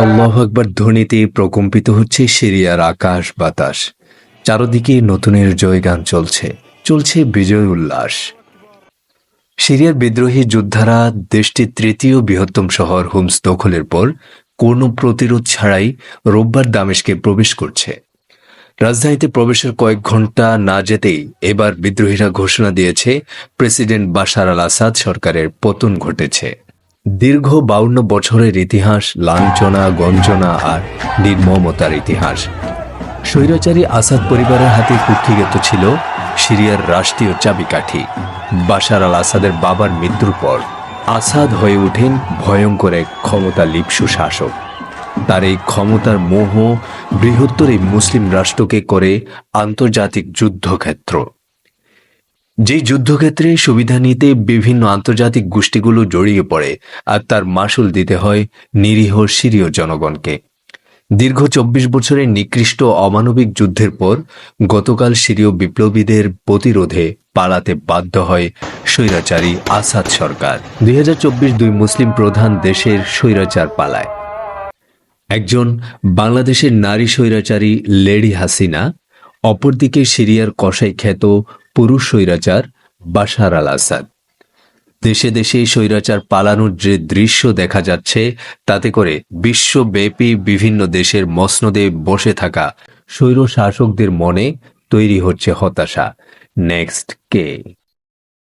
আল্লাহু আকবার ধ্বনিতে প্রকম্পিত হচ্ছে সিরিয়ার আকাশ বাতাস। চারদিকে নতুনের জয়গান চলছে, চলছে বিজয় উল্লাস। সিরিয়ার বিদ্রোহী যোদ্ধারা দেশটির তৃতীয় বৃহত্তম শহর হোমস দখলের পর কোনো প্রতিরোধ ছাড়াই রোববার দামেস্কে প্রবেশ করছে। রাজধানীতে প্রবেশের কয়েক ঘন্টা না যেতেই এবার বিদ্রোহীরা ঘোষণা দিয়েছে প্রেসিডেন্ট বাশার আল আসাদ সরকারের পতন ঘটেছে। দীর্ঘ 52 বছরের ইতিহাস, লাঞ্ছনা, গঞ্জনা আর নির্মমতার ইতিহাস। স্বৈরাচারী আসাদ পরিবারের হাতে কুক্ষিগত ছিল সিরিয়ার রাষ্ট্রীয় চাবিকাঠি। বাশার আল আসাদের বাবার মৃত্যুর পর আসাদ হয়ে ওঠেন ভয়ঙ্কর এক ক্ষমতা লিপ্সু শাসক। তার এই ক্ষমতার মোহ বৃহত্তর এই মুসলিম রাষ্ট্রকে করে আন্তর্জাতিক যুদ্ধক্ষেত্র। যেই যুদ্ধক্ষেত্রে সুবিধা নিতে বিভিন্ন আন্তর্জাতিক গোষ্ঠীগুলো জড়িয়ে পড়ে আর তার মাসুল দিতে হয় নিরীহ সিরীয় জনগণকে। দীর্ঘ 24 বছরের নিকৃষ্ট অমানবিক যুদ্ধের পর গতকাল সিরীয় বিপ্লবীদের প্রতিরোধে পালাতে বাধ্য হয় স্বৈরাচারী আসাদ সরকার। 2024 দুই মুসলিম প্রধান দেশের স্বৈরাচার পালায়। একজন বাংলাদেশের নারী স্বৈরাচারী লেডি হাসিনা, অপরদিকে সিরিয়ার কসাই খ্যাত পুরুষ স্বৈরাচার বাশার আল আসাদ। দেশে দেশে স্বৈরাচার পালানোর যে দৃশ্য দেখা যাচ্ছে, তাতে করে বিশ্বব্যাপী বিভিন্ন দেশের মসনদে বসে থাকা স্বৈর শাসকদের মনে তৈরি হচ্ছে হতাশা। নেক্সট কে?